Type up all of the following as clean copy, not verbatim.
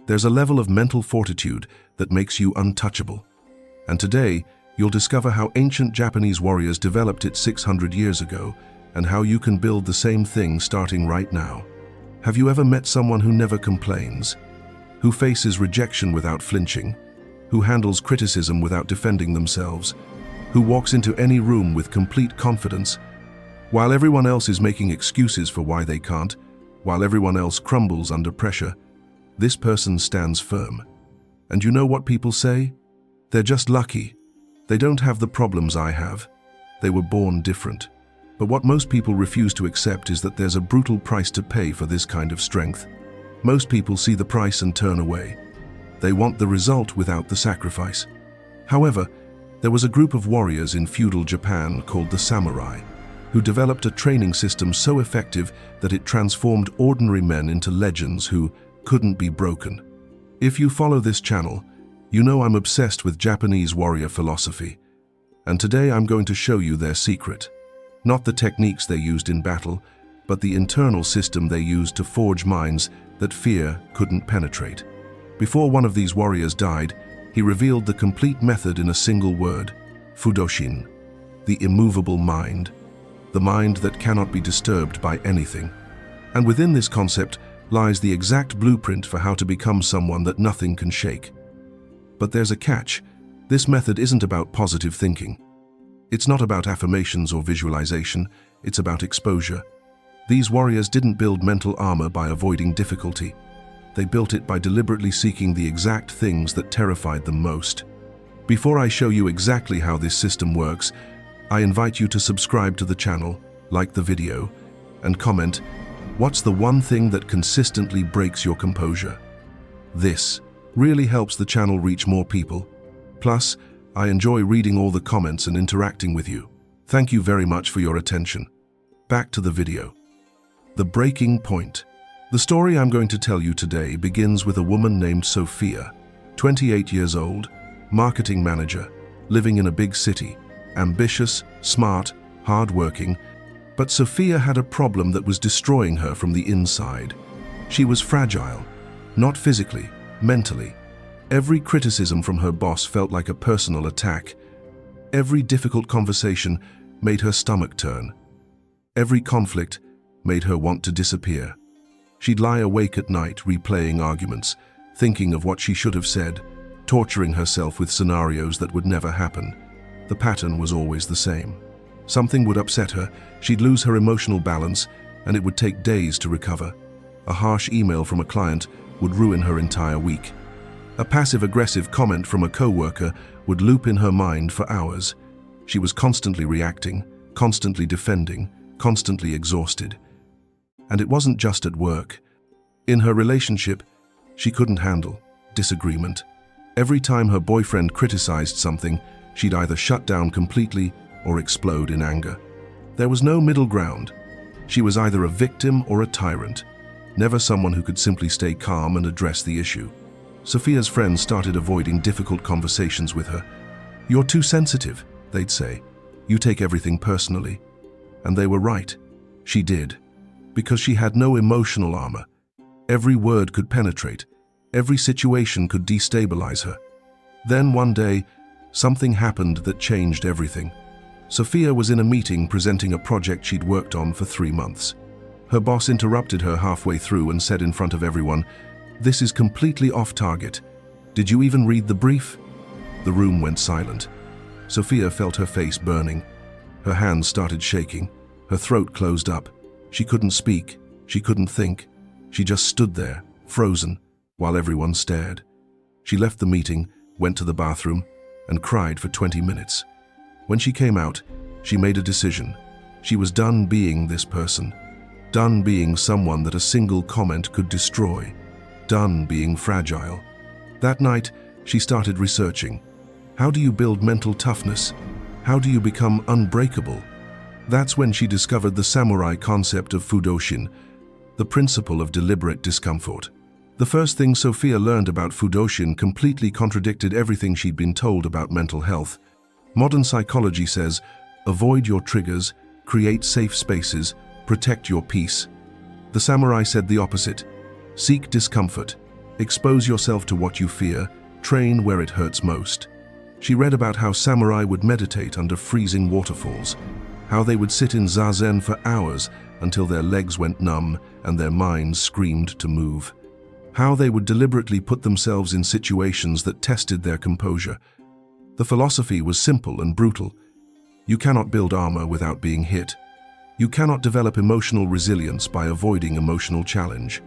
There's a level of mental fortitude that makes you untouchable. And today, you'll discover how ancient Japanese warriors developed it 600 years ago, and how you can build the same thing starting right now. Have you ever met someone who never complains, who faces rejection without flinching, who handles criticism without defending themselves, who walks into any room with complete confidence, while everyone else is making excuses for why they can't, while everyone else crumbles under pressure? This person stands firm. And you know what people say? They're just lucky. They don't have the problems I have. They were born different. But what most people refuse to accept is that there's a brutal price to pay for this kind of strength. Most people see the price and turn away. They want the result without the sacrifice. However, there was a group of warriors in feudal Japan called the samurai, who developed a training system so effective that it transformed ordinary men into legends who couldn't be broken. If you follow this channel, you know I'm obsessed with Japanese warrior philosophy. And today I'm going to show you their secret. Not the techniques they used in battle, but the internal system they used to forge minds that fear couldn't penetrate. Before one of these warriors died, he revealed the complete method in a single word: Fudoshin, the immovable mind, the mind that cannot be disturbed by anything. And within this concept lies the exact blueprint for how to become someone that nothing can shake. But there's a catch. This method isn't about positive thinking. It's not about affirmations or visualization, it's about exposure. These warriors didn't build mental armor by avoiding difficulty. They built it by deliberately seeking the exact things that terrified them most. Before I show you exactly how this system works, I invite you to subscribe to the channel, like the video, and comment, what's the one thing that consistently breaks your composure? This really helps the channel reach more people. Plus, I enjoy reading all the comments and interacting with you. Thank you very much for your attention. Back to the video. The breaking point. The story I'm going to tell you today begins with a woman named Sophia, 28 years old, marketing manager, living in a big city, ambitious, smart, hard-working. But Sophia had a problem that was destroying her from the inside. She was fragile, not physically, mentally. Every criticism from her boss felt like a personal attack. Every difficult conversation made her stomach turn. Every conflict made her want to disappear. She'd lie awake at night replaying arguments, thinking of what she should have said, torturing herself with scenarios that would never happen. The pattern was always the same. Something would upset her, she'd lose her emotional balance, and it would take days to recover. A harsh email from a client would ruin her entire week. A passive-aggressive comment from a coworker would loop in her mind for hours. She was constantly reacting, constantly defending, constantly exhausted. And it wasn't just at work. In her relationship, she couldn't handle disagreement. Every time her boyfriend criticized something, she'd either shut down completely or explode in anger. There was no middle ground. She was either a victim or a tyrant, never someone who could simply stay calm and address the issue. Sophia's friends started avoiding difficult conversations with her. "You're too sensitive," they'd say. "You take everything personally." And they were right. She did. Because she had no emotional armor. Every word could penetrate. Every situation could destabilize her. Then one day, something happened that changed everything. Sophia was in a meeting presenting a project she'd worked on for 3 months. Her boss interrupted her halfway through and said in front of everyone, "This is completely off target. Did you even read the brief?" The room went silent. Sophia felt her face burning. Her hands started shaking. Her throat closed up. She couldn't speak. She couldn't think. She just stood there, frozen, while everyone stared. She left the meeting, went to the bathroom, and cried for 20 minutes. When she came out, she made a decision. She was done being this person. Done being someone that a single comment could destroy. Done being fragile. That night, she started researching. How do you build mental toughness? How do you become unbreakable? That's when she discovered the samurai concept of Fudoshin, the principle of deliberate discomfort. The first thing Sophia learned about Fudoshin completely contradicted everything she'd been told about mental health. Modern psychology says, avoid your triggers, create safe spaces, protect your peace. The samurai said the opposite. Seek discomfort, Expose yourself to what you fear, train where it hurts most. She read about how samurai would meditate under freezing waterfalls, how they would sit in zazen for hours until their legs went numb and their minds screamed to move, how they would deliberately put themselves in situations that tested their composure. The philosophy was simple and brutal. You cannot build armor without being hit. You cannot develop emotional resilience by avoiding emotional challenge.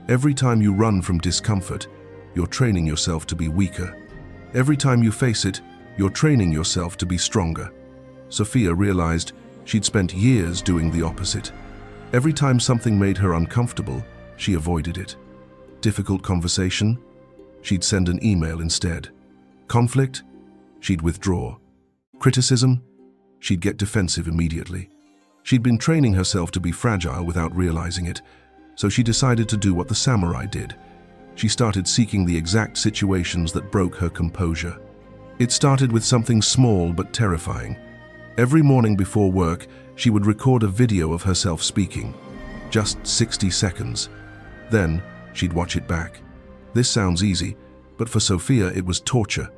Every time you run from discomfort, you're training yourself to be weaker. Every time you face it, you're training yourself to be stronger. Sophia realized she'd spent years doing the opposite. Every time something made her uncomfortable, she avoided it. Difficult conversation? She'd send an email instead. Conflict? She'd withdraw. Criticism? She'd get defensive immediately. She'd been training herself to be fragile without realizing it, so she decided to do what the samurai did. She started seeking the exact situations that broke her composure. It started with something small but terrifying. Every morning before work, she would record a video of herself speaking. Just 60 seconds. Then, she'd watch it back. This sounds easy, but for Sophia it was torture.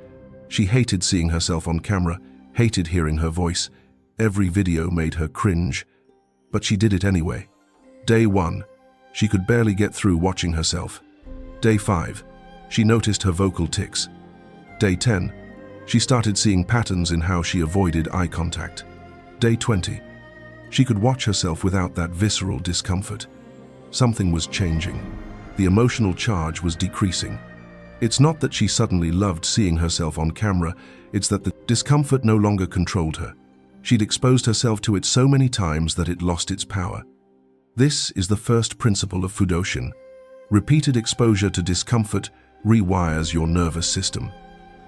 She hated seeing herself on camera, hated hearing her voice. Every video made her cringe. But she did it anyway. Day 1, she could barely get through watching herself. Day 5, she noticed her vocal tics. Day 10, she started seeing patterns in how she avoided eye contact. Day 20, she could watch herself without that visceral discomfort. Something was changing. The emotional charge was decreasing. It's not that she suddenly loved seeing herself on camera, it's that the discomfort no longer controlled her. She'd exposed herself to it so many times that it lost its power. This is the first principle of Fudoshin. Repeated exposure to discomfort rewires your nervous system.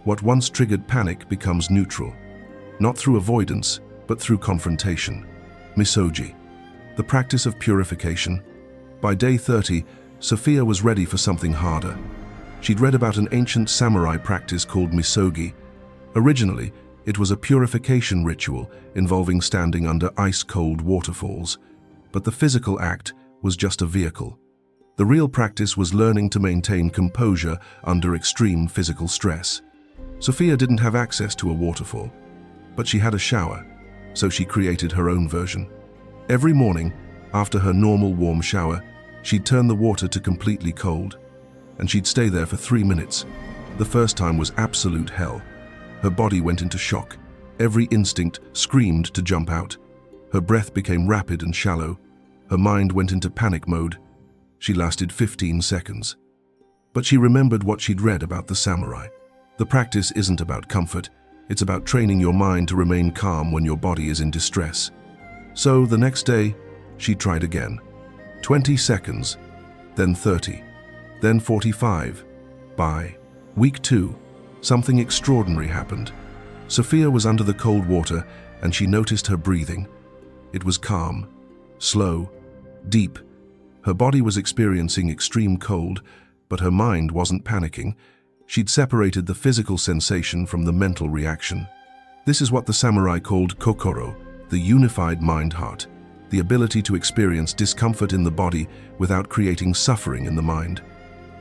What once triggered panic becomes neutral, not through avoidance, but through confrontation. Misogi, the practice of purification. By day 30, Sophia was ready for something harder. She'd read about an ancient samurai practice called Misogi. Originally, it was a purification ritual involving standing under ice-cold waterfalls. But the physical act was just a vehicle. The real practice was learning to maintain composure under extreme physical stress. Sophia didn't have access to a waterfall, but she had a shower, so she created her own version. Every morning, after her normal warm shower, she'd turn the water to completely cold, and she'd stay there for 3 minutes. The first time was absolute hell. Her body went into shock. Every instinct screamed to jump out. Her breath became rapid and shallow. Her mind went into panic mode. She lasted 15 seconds. But she remembered what she'd read about the samurai. The practice isn't about comfort, it's about training your mind to remain calm when your body is in distress. So the next day, she tried again. 20 seconds, then 30, then 45. By week 2, something extraordinary happened. Sophia was under the cold water and she noticed her breathing. It was calm, slow, deep. Her body was experiencing extreme cold, but her mind wasn't panicking. She'd separated the physical sensation from the mental reaction. This is what the samurai called kokoro, the unified mind-heart, the ability to experience discomfort in the body without creating suffering in the mind.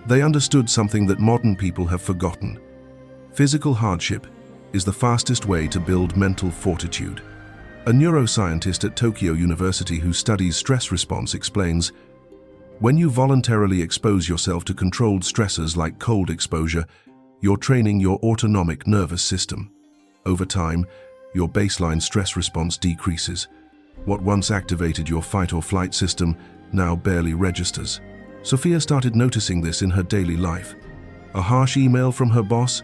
They understood something that modern people have forgotten. Physical hardship is the fastest way to build mental fortitude. A neuroscientist at Tokyo University who studies stress response explains, when you voluntarily expose yourself to controlled stressors like cold exposure, you're training your autonomic nervous system. Over time, your baseline stress response decreases. What once activated your fight or flight system now barely registers. Sophia started noticing this in her daily life. A harsh email from her boss?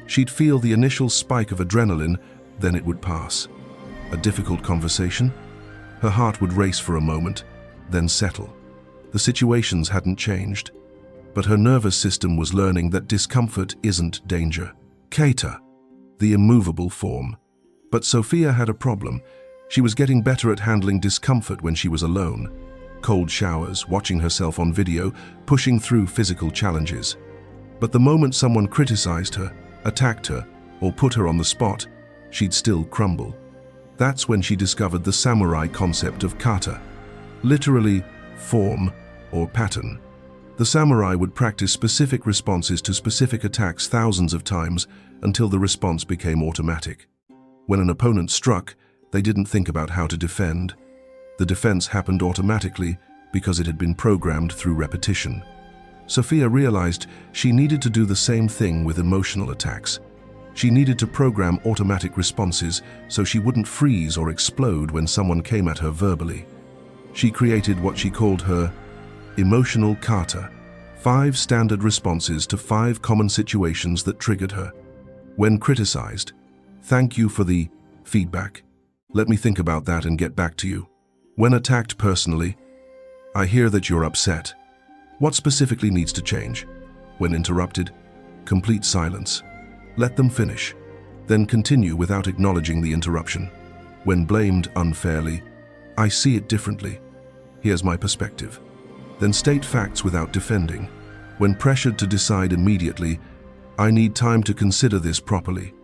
She'd feel the initial spike of adrenaline, then it would pass. A difficult conversation? Her heart would race for a moment, then settle. The situations hadn't changed, but her nervous system was learning that discomfort isn't danger. Kata, the immovable form. But Sophia had a problem. She was getting better at handling discomfort when she was alone. Cold showers, watching herself on video, pushing through physical challenges. But the moment someone criticized her, attacked her, or put her on the spot, she'd still crumble. That's when she discovered the samurai concept of kata, literally form or pattern. The samurai would practice specific responses to specific attacks thousands of times until the response became automatic. When an opponent struck, they didn't think about how to defend. The defense happened automatically because it had been programmed through repetition. Sophia realized she needed to do the same thing with emotional attacks. She needed to program automatic responses so she wouldn't freeze or explode when someone came at her verbally. She created what she called her emotional kata, 5 standard responses to 5 common situations that triggered her. When criticized, thank you for the feedback. Let me think about that and get back to you. When attacked personally, I hear that you're upset. What specifically needs to change? When interrupted, complete silence. Let them finish. Then continue without acknowledging the interruption. When blamed unfairly, I see it differently. Here's my perspective. Then state facts without defending. When pressured to decide immediately, I need time to consider this properly.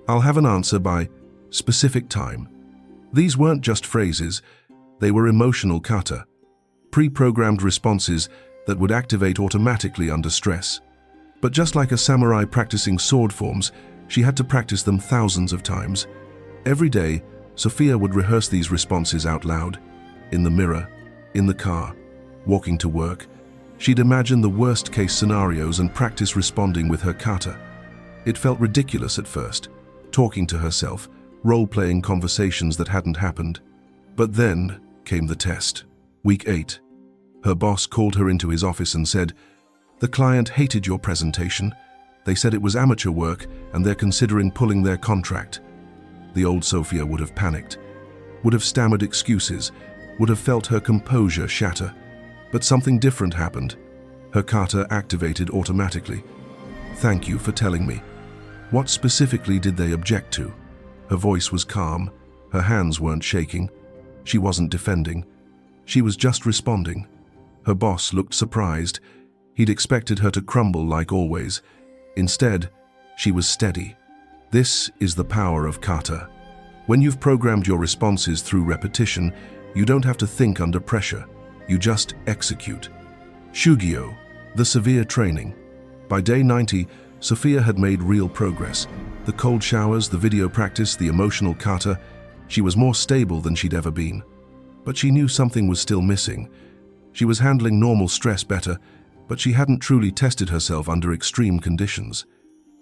I'll have an answer by specific time. These weren't just phrases, they were emotional kata, pre-programmed responses that would activate automatically under stress. But just like a samurai practicing sword forms, she had to practice them thousands of times. Every day, Sophia would rehearse these responses out loud, in the mirror, in the car, walking to work. She'd imagine the worst-case scenarios and practice responding with her kata. It felt ridiculous at first, talking to herself, role-playing conversations that hadn't happened. But then came the test. Week 8. Her boss called her into his office and said, "The client hated your presentation. They said it was amateur work and they're considering pulling their contract." The old Sophia would have panicked, would have stammered excuses, would have felt her composure shatter. But something different happened. Her kata activated automatically. "Thank you for telling me. What specifically did they object to?" Her voice was calm. Her hands weren't shaking. She wasn't defending. She was just responding. Her boss looked surprised. He'd expected her to crumble like always. Instead, she was steady. This is the power of kata. When you've programmed your responses through repetition, you don't have to think under pressure. You just execute. Shugio, the severe training. By day 90, Sophia had made real progress. The cold showers, the video practice, the emotional kata. She was more stable than she'd ever been. But she knew something was still missing. She was handling normal stress better, but she hadn't truly tested herself under extreme conditions.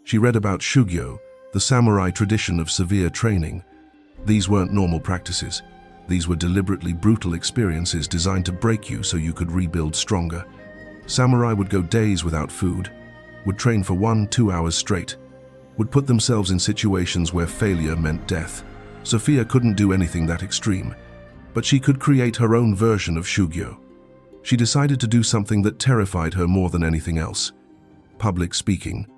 She read about Shugio, the samurai tradition of severe training. These weren't normal practices. These were deliberately brutal experiences designed to break you so you could rebuild stronger. Samurai would go days without food, would train for 1-2 hours straight, would put themselves in situations where failure meant death. Sophia couldn't do anything that extreme, but she could create her own version of Shugio. She decided to do something that terrified her more than anything else: public speaking.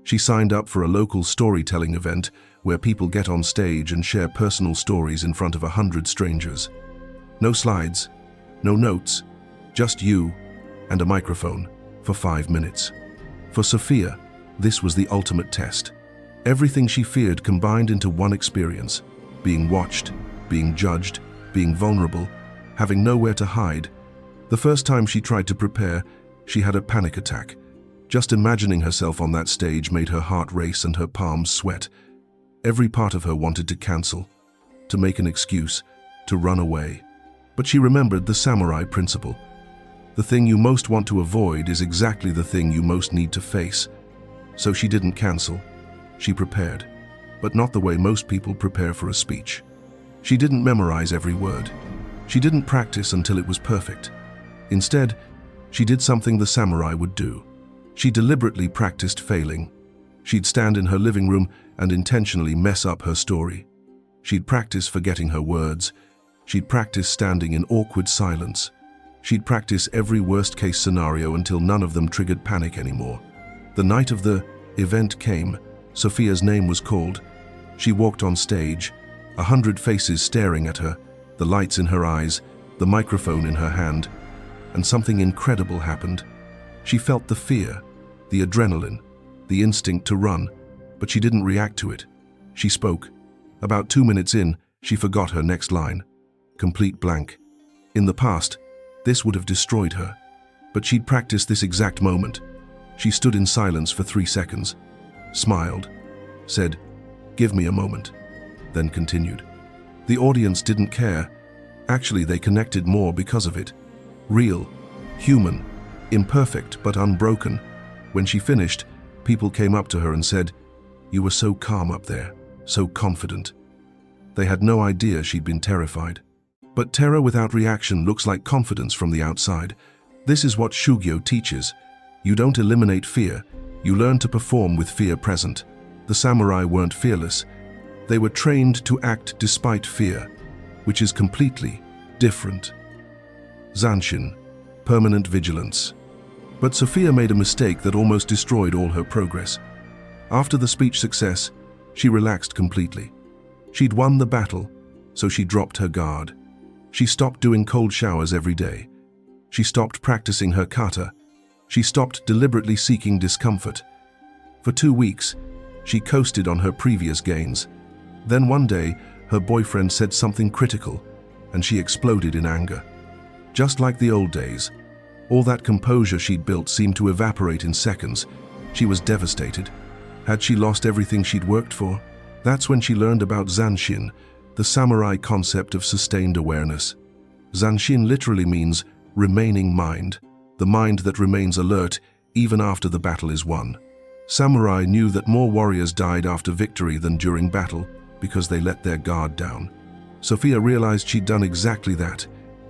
She signed up for a local storytelling event where people get on stage and share personal stories in front of 100 strangers. No slides, no notes, just you and a microphone for 5 minutes. For Sophia, this was the ultimate test. Everything she feared combined into one experience: being watched, being judged, being vulnerable, having nowhere to hide. The first time she tried to prepare, she had a panic attack. Just imagining herself on that stage made her heart race and her palms sweat. Every part of her wanted to cancel, to make an excuse, to run away. But she remembered the samurai principle. The thing you most want to avoid is exactly the thing you most need to face. So she didn't cancel. She prepared, but not the way most people prepare for a speech. She didn't memorize every word. She didn't practice until it was perfect. Instead, she did something the samurai would do. She deliberately practiced failing. She'd stand in her living room and intentionally mess up her story. She'd practice forgetting her words. She'd practice standing in awkward silence. She'd practice every worst-case scenario until none of them triggered panic anymore. The night of the event came. Sophia's name was called. She walked on stage, 100 faces staring at her, the lights in her eyes, the microphone in her hand, and something incredible happened. She felt the fear, the adrenaline, the instinct to run, but she didn't react to it. She spoke. About 2 minutes in, she forgot her next line. Complete blank. In the past, this would have destroyed her. But she'd practiced this exact moment. She stood in silence for 3 seconds, smiled, said, "Give me a moment," then continued. The audience didn't care. Actually, they connected more because of it. Real, human, imperfect but unbroken. When she finished, people came up to her and said, "You were so calm up there, so confident." They had no idea she'd been terrified. But terror without reaction looks like confidence from the outside. This is what Shugio teaches. You don't eliminate fear, you learn to perform with fear present. The samurai weren't fearless. They were trained to act despite fear, which is completely different. Zansshin, permanent vigilance. But Sophia made a mistake that almost destroyed all her progress. After the speech success, she relaxed completely. She'd won the battle, so she dropped her guard. She stopped doing cold showers every day. She stopped practicing her kata. She stopped deliberately seeking discomfort. For 2 weeks, she coasted on her previous gains. Then one day, her boyfriend said something critical, and she exploded in anger. Just like the old days, all that composure she'd built seemed to evaporate in seconds. She was devastated. Had she lost everything she'd worked for? That's when she learned about Zansshin, the samurai concept of sustained awareness. Zansshin literally means remaining mind, the mind that remains alert even after the battle is won. Samurai knew that more warriors died after victory than during battle because they let their guard down. Sophia realized she'd done exactly that.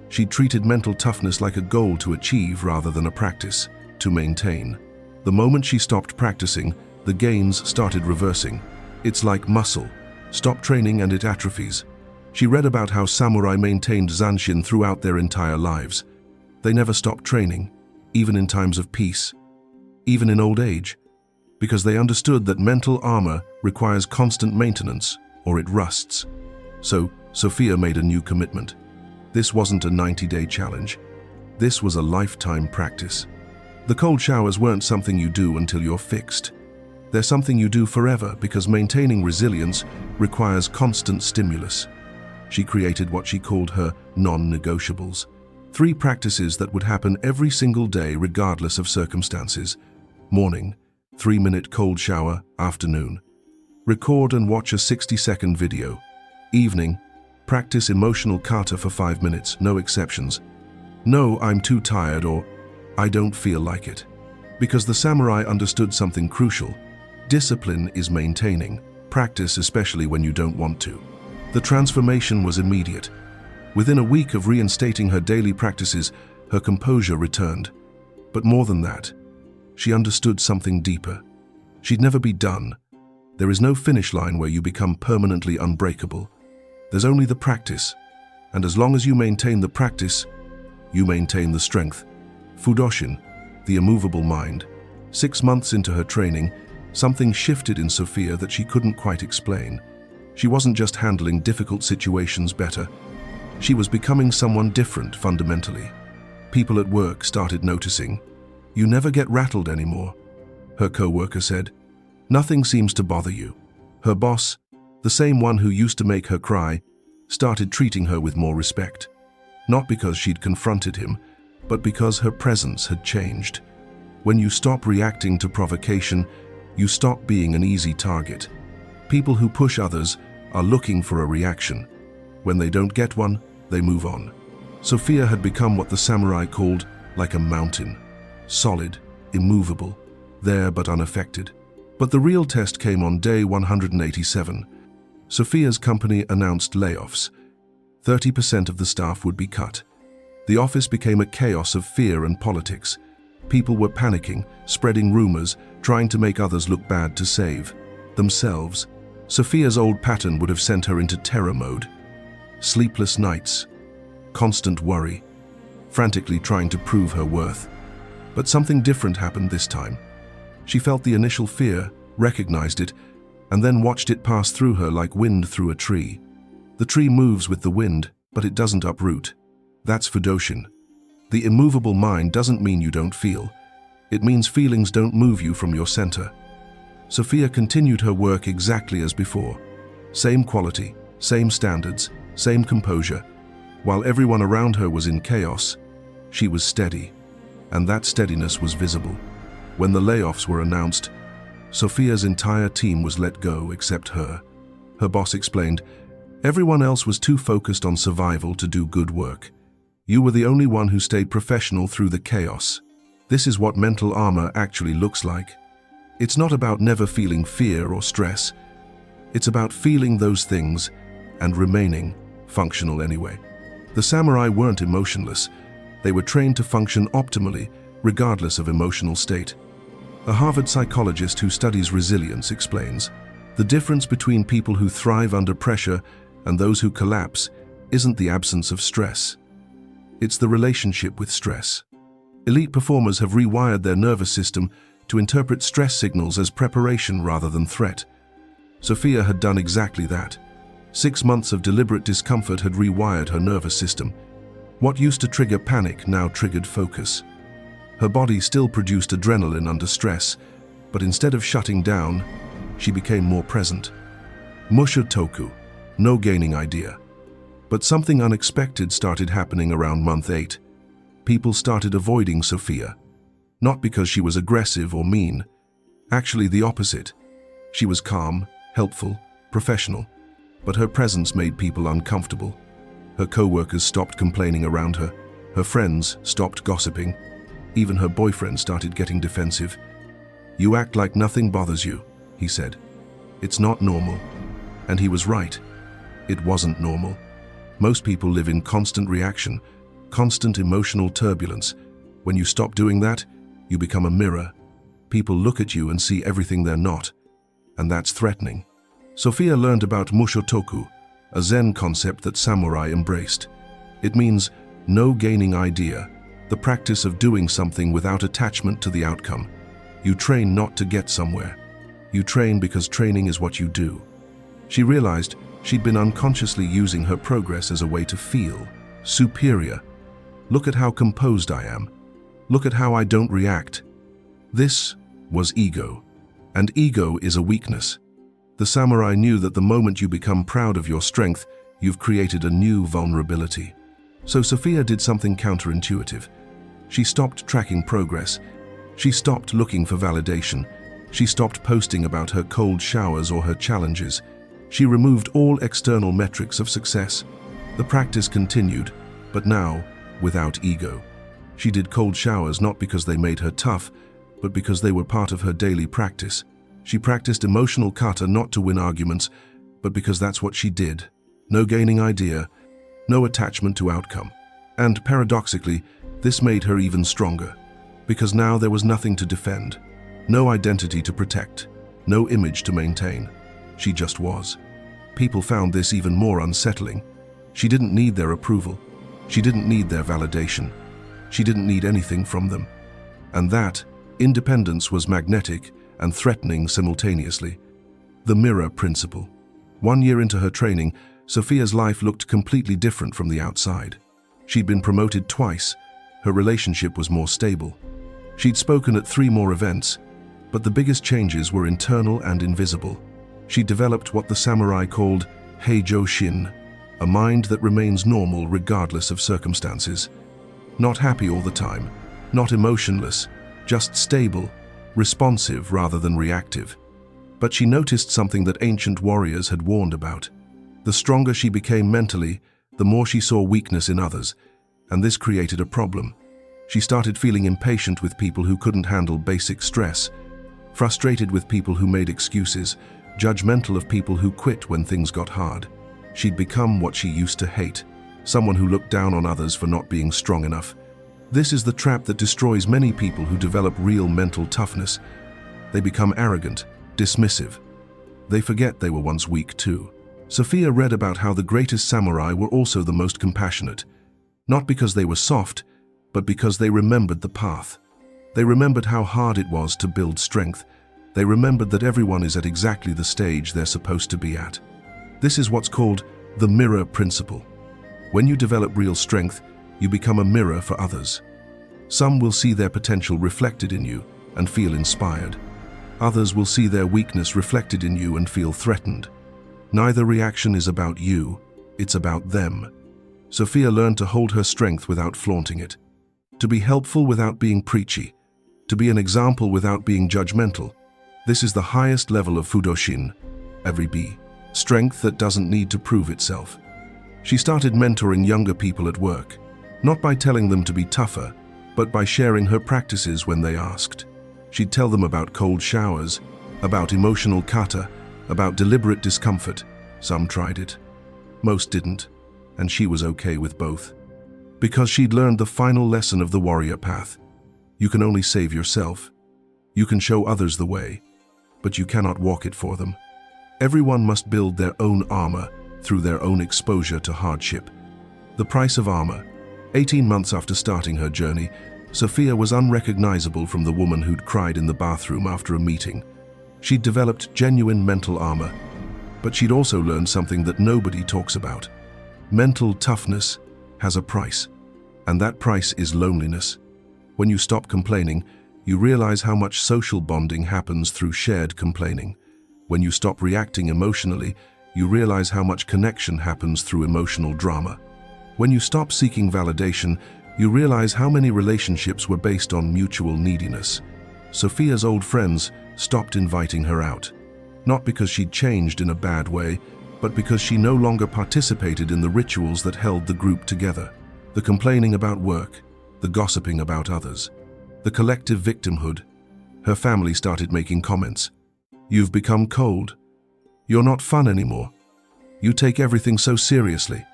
She'd treated mental toughness like a goal to achieve rather than a practice to maintain. The moment she stopped practicing, the gains started reversing. It's like muscle. Stop training and it atrophies. She read about how samurai maintained Zansshin throughout their entire lives. They never stopped training, even in times of peace, even in old age, because they understood that mental armor requires constant maintenance or it rusts. So, Sophia made a new commitment. This wasn't a 90-day challenge. This was a lifetime practice. The cold showers weren't something you do until you're fixed. They're something you do forever because maintaining resilience requires constant stimulus. She created what she called her non-negotiables. 3 practices that would happen every single day regardless of circumstances. Morning, 3-minute cold shower, afternoon. Record and watch a 60-second video. Evening, practice emotional kata for 5 minutes, no exceptions. No, I'm too tired or I don't feel like it. Because the samurai understood something crucial. Discipline is maintaining. Practice especially when you don't want to. The transformation was immediate. Within a week of reinstating her daily practices, her composure returned. But more than that, she understood something deeper. She'd never be done. There is no finish line where you become permanently unbreakable. There's only the practice. And as long as you maintain the practice, you maintain the strength. Fudoshin, the immovable mind. 6 months into her training, something shifted in Sophia that she couldn't quite explain. She wasn't just handling difficult situations better. She was becoming someone different fundamentally. People at work started noticing. "You never get rattled anymore," her co-worker said. "Nothing seems to bother you." Her boss, the same one who used to make her cry, started treating her with more respect. Not because she'd confronted him, but because her presence had changed. When you stop reacting to provocation, you stop being an easy target. People who push others are looking for a reaction. When they don't get one, they move on. Sophia had become what the samurai called like a mountain. Solid, immovable, there but unaffected. But the real test came on day 187. Sophia's company announced layoffs. 30% of the staff would be cut. The office became a chaos of fear and politics. People were panicking, spreading rumors, trying to make others look bad to save themselves. Sophia's old pattern would have sent her into terror mode. Sleepless nights, constant worry, frantically trying to prove her worth. But something different happened this time. She felt the initial fear, recognized it, and then watched it pass through her like wind through a tree. The tree moves with the wind, but it doesn't uproot. That's Fudoshin. The immovable mind doesn't mean you don't feel. It means feelings don't move you from your center. Sophia continued her work exactly as before. Same quality, same standards, same composure. While everyone around her was in chaos, she was steady. and that steadiness was visible. When the layoffs were announced, Sophia's entire team was let go except her. Her boss explained, "Everyone else was too focused on survival to do good work. You were the only one who stayed professional through the chaos." This is what mental armor actually looks like. It's not about never feeling fear or stress. It's about feeling those things and remaining functional anyway. The samurai weren't emotionless. They were trained to function optimally, regardless of emotional state. A Harvard psychologist who studies resilience explains, "The difference between people who thrive under pressure and those who collapse isn't the absence of stress. It's the relationship with stress." Elite performers have rewired their nervous system to interpret stress signals as preparation rather than threat. Sophia had done exactly that. 6 months of deliberate discomfort had rewired her nervous system. What used to trigger panic now triggered focus. Her body still produced adrenaline under stress, but instead of shutting down, she became more present. Mushoku, no gaining idea. But something unexpected started happening around month 8. People started avoiding Sophia. Not because she was aggressive or mean. Actually, the opposite. She was calm, helpful, professional, but her presence made people uncomfortable. Her co-workers stopped complaining around her. Her friends stopped gossiping. Even her boyfriend started getting defensive. "You act like nothing bothers you," he said. "It's not normal." And he was right. It wasn't normal. Most people live in constant reaction, constant emotional turbulence. When you stop doing that, you become a mirror. People look at you and see everything they're not, and that's threatening. Sophia learned about Mushoku, a Zen concept that samurai embraced. It means no gaining idea, the practice of doing something without attachment to the outcome. You train not to get somewhere. You train because training is what you do. She realized she'd been unconsciously using her progress as a way to feel superior. "Look at how composed I am. Look at how I don't react." This was ego, and ego is a weakness. The samurai knew that the moment you become proud of your strength, you've created a new vulnerability. So Sophia did something counterintuitive. She stopped tracking progress. She stopped looking for validation. She stopped posting about her cold showers or her challenges. She removed all external metrics of success. The practice continued, but now without ego. She did cold showers not because they made her tough, but because they were part of her daily practice. She practiced emotional kata not to win arguments, but because that's what she did. No gaining idea, no attachment to outcome. And paradoxically, this made her even stronger, because now there was nothing to defend, no identity to protect, no image to maintain. She just was. People found this even more unsettling. She didn't need their approval. She didn't need their validation. She didn't need anything from them. And that independence was magnetic and threatening simultaneously. The mirror principle. 1 year into her training, Sophia's life looked completely different from the outside. She'd been promoted twice. Her relationship was more stable. She'd spoken at 3 more events, but the biggest changes were internal and invisible. She developed what the samurai called Heijoshin, a mind that remains normal regardless of circumstances. Not happy all the time, not emotionless, just stable, responsive rather than reactive. But she noticed something that ancient warriors had warned about. The stronger she became mentally, the more she saw weakness in others, and this created a problem. She started feeling impatient with people who couldn't handle basic stress, frustrated with people who made excuses, judgmental of people who quit when things got hard. She'd become what she used to hate, someone who looked down on others for not being strong enough. This is the trap that destroys many people who develop real mental toughness. They become arrogant, dismissive. They forget they were once weak too. Sophia read about how the greatest samurai were also the most compassionate, not because they were soft, but because they remembered the path. They remembered how hard it was to build strength. They remembered that everyone is at exactly the stage they're supposed to be at. This is what's called the mirror principle. When you develop real strength, you become a mirror for others. Some will see their potential reflected in you and feel inspired. Others will see their weakness reflected in you and feel threatened. Neither reaction is about you, it's about them. Sophia learned to hold her strength without flaunting it, to be helpful without being preachy, to be an example without being judgmental. This is the highest level of Fudoshin, every B, strength that doesn't need to prove itself. She started mentoring younger people at work, not by telling them to be tougher, but by sharing her practices when they asked. She'd tell them about cold showers, about emotional kata, about deliberate discomfort. Some tried it. Most didn't, and she was okay with both. Because she'd learned the final lesson of the warrior path. You can only save yourself. You can show others the way, but you cannot walk it for them. Everyone must build their own armor through their own exposure to hardship. The price of armor. 18 months after starting her journey, Sophia was unrecognizable from the woman who'd cried in the bathroom after a meeting. She'd developed genuine mental armor, but she'd also learned something that nobody talks about. Mental toughness has a price, and that price is loneliness. When you stop complaining, you realize how much social bonding happens through shared complaining. When you stop reacting emotionally, you realize how much connection happens through emotional drama. When you stop seeking validation, you realize how many relationships were based on mutual neediness. Sophia's old friends stopped inviting her out, not because she'd changed in a bad way, but because she no longer participated in the rituals that held the group together. The complaining about work, the gossiping about others, the collective victimhood. Her family started making comments. "You've become cold. You're not fun anymore. You take everything so seriously."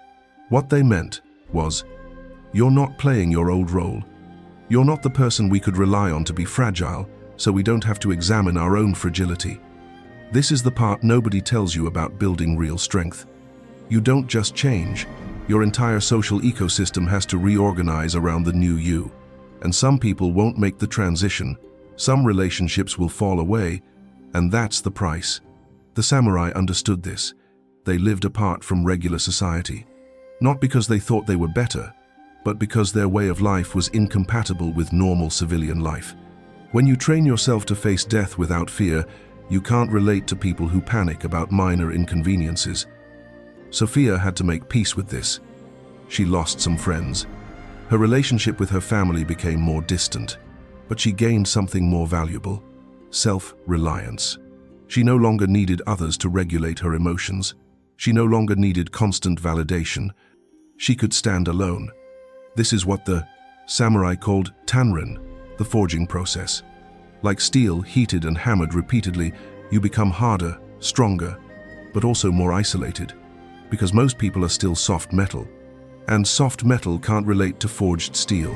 What they meant was, you're not playing your old role. You're not the person we could rely on to be fragile, so we don't have to examine our own fragility. This is the part nobody tells you about building real strength. You don't just change. Your entire social ecosystem has to reorganize around the new you. And some people won't make the transition. Some relationships will fall away, and that's the price. The samurai understood this. They lived apart from regular society. Not because they thought they were better, but because their way of life was incompatible with normal civilian life. When you train yourself to face death without fear, you can't relate to people who panic about minor inconveniences. Sophia had to make peace with this. She lost some friends. Her relationship with her family became more distant, but she gained something more valuable: self-reliance. She no longer needed others to regulate her emotions. She no longer needed constant validation. She could stand alone. This is what the samurai called tanrin, the forging process. Like steel heated and hammered repeatedly, you become harder, stronger, but also more isolated, because most people are still soft metal, and soft metal can't relate to forged steel.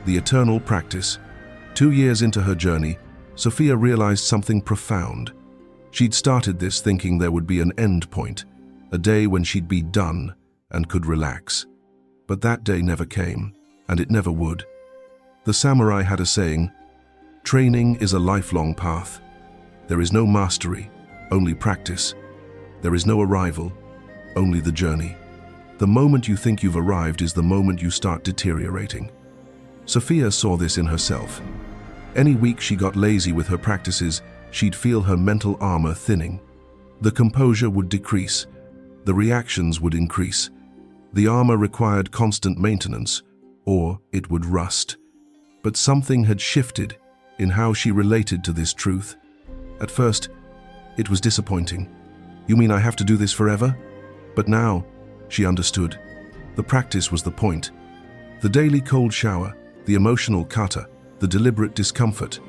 The eternal practice. 2 years into her journey, Sophia realized something profound. She'd started this thinking there would be an end point, a day when she'd be done and could relax. But that day never came, and it never would. The samurai had a saying, "Training is a lifelong path. There is no mastery, only practice. There is no arrival, only the journey. The moment you think you've arrived is the moment you start deteriorating." Sophia saw this in herself. Any week she got lazy with her practices, she'd feel her mental armor thinning. The composure would decrease. The reactions would increase. The armor required constant maintenance, or it would rust. But something had shifted in how she related to this truth. At first, it was disappointing. "You mean I have to do this forever?" But now, she understood. The practice was the point. The daily cold shower, the emotional kata, the deliberate discomfort.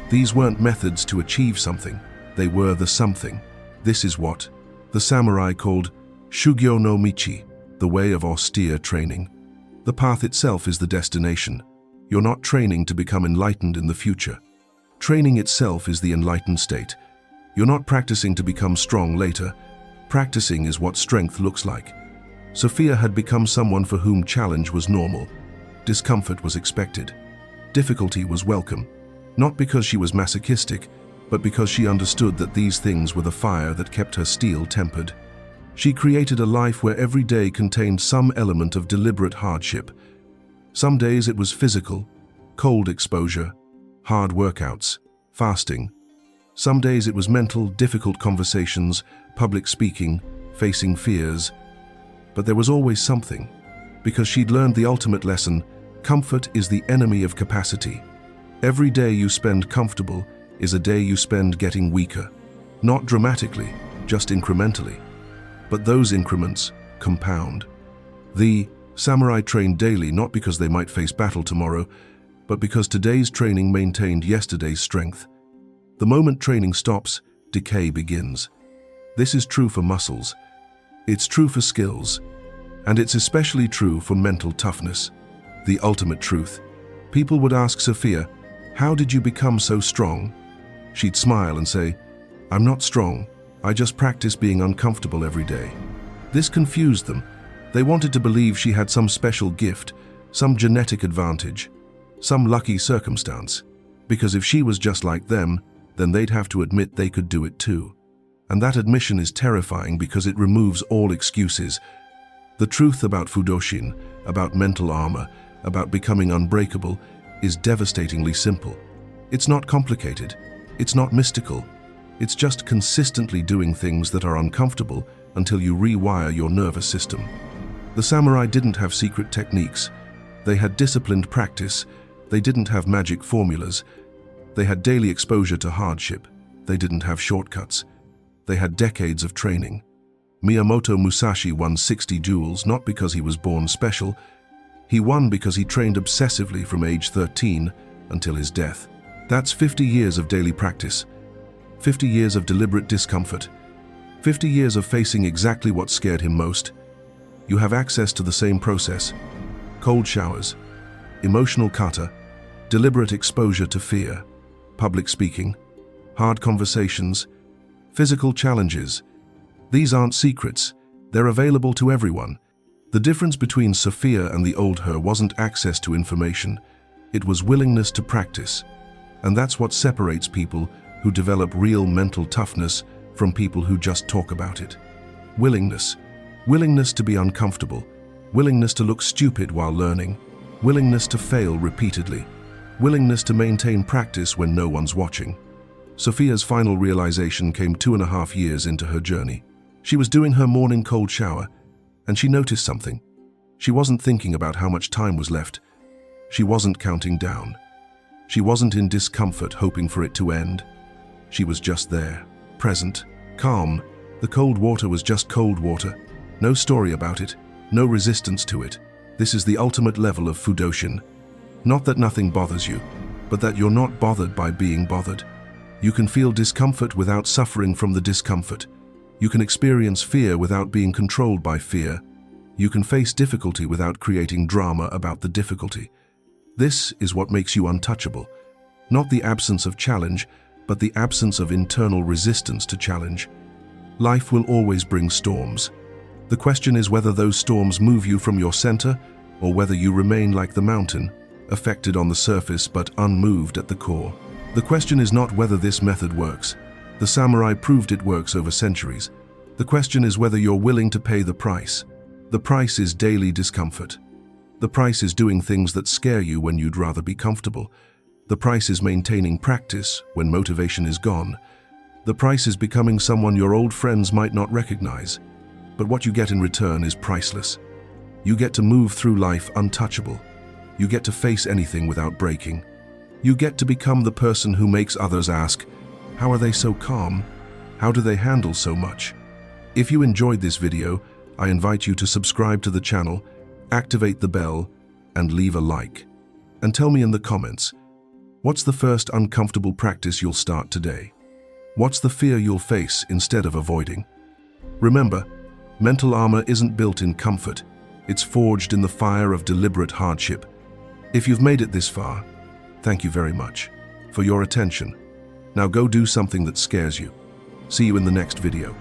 These weren't methods to achieve something. They were the something. This is what the samurai called Shugio no Michi, the way of austere training. The path itself is the destination. You're not training to become enlightened in the future. Training itself is the enlightened state. You're not practicing to become strong later. Practicing is what strength looks like. Sophia had become someone for whom challenge was normal. Discomfort was expected. Difficulty was welcome. Not because she was masochistic, but because she understood that these things were the fire that kept her steel tempered. She created a life where every day contained some element of deliberate hardship. Some days it was physical, cold exposure, hard workouts, fasting. Some days it was mental, difficult conversations, public speaking, facing fears. But there was always something, because she'd learned the ultimate lesson: Comfort is the enemy of capacity. Every day you spend comfortable is a day you spend getting weaker. Not dramatically, just incrementally. But those increments compound. The samurai trained daily not because they might face battle tomorrow, but because today's training maintained yesterday's strength. The moment training stops, decay begins. This is true for muscles. It's true for skills. And it's especially true for mental toughness. The ultimate truth. People would ask Sophia, "How did you become so strong?" She'd smile and say, "I'm not strong. I just practice being uncomfortable every day." This confused them. They wanted to believe she had some special gift, some genetic advantage, some lucky circumstance. Because if she was just like them, then they'd have to admit they could do it too. And that admission is terrifying because it removes all excuses. The truth about Fudoshin, about mental armor, about becoming unbreakable, is devastatingly simple. It's not complicated. It's not mystical. It's just consistently doing things that are uncomfortable until you rewire your nervous system. The samurai didn't have secret techniques. They had disciplined practice. They didn't have magic formulas. They had daily exposure to hardship. They didn't have shortcuts. They had decades of training. Miyamoto Musashi won 60 duels not because he was born special. He won because he trained obsessively from age 13 until his death. That's 50 years of daily practice, 50 years of deliberate discomfort, 50 years of facing exactly what scared him most. You have access to the same process: cold showers, emotional kata, deliberate exposure to fear, public speaking, hard conversations, physical challenges. These aren't secrets. They're available to everyone. The difference between Sophia and the old her wasn't access to information. It was willingness to practice. And that's what separates people who develop real mental toughness from people who just talk about it. Willingness. Willingness to be uncomfortable. Willingness to look stupid while learning. Willingness to fail repeatedly. Willingness to maintain practice when no one's watching. Sophia's final realization came 2.5 years into her journey. She was doing her morning cold shower, and she noticed something. She wasn't thinking about how much time was left. She wasn't counting down. She wasn't in discomfort hoping for it to end. She was just there, present, calm. The cold water was just cold water. No story about it, no resistance to it. This is the ultimate level of Fudoshin. Not that nothing bothers you, but that you're not bothered by being bothered. You can feel discomfort without suffering from the discomfort. You can experience fear without being controlled by fear. You can face difficulty without creating drama about the difficulty. This is what makes you untouchable. Not the absence of challenge, but the absence of internal resistance to challenge. Life will always bring storms. The question is whether those storms move you from your center, or whether you remain like the mountain, affected on the surface but unmoved at the core. The question is not whether this method works. The samurai proved it works over centuries. The question is whether you're willing to pay the price. The price is daily discomfort. The price is doing things that scare you when you'd rather be comfortable. The price is maintaining practice when motivation is gone. The price is becoming someone your old friends might not recognize. But what you get in return is priceless. You get to move through life untouchable. You get to face anything without breaking. You get to become the person who makes others ask, how are they so calm? How do they handle so much? If you enjoyed this video, I invite you to subscribe to the channel, activate the bell, and leave a like. And tell me in the comments, what's the first uncomfortable practice you'll start today? What's the fear you'll face instead of avoiding? Remember, mental armor isn't built in comfort. It's forged in the fire of deliberate hardship. If you've made it this far, thank you very much for your attention. Now go do something that scares you. See you in the next video.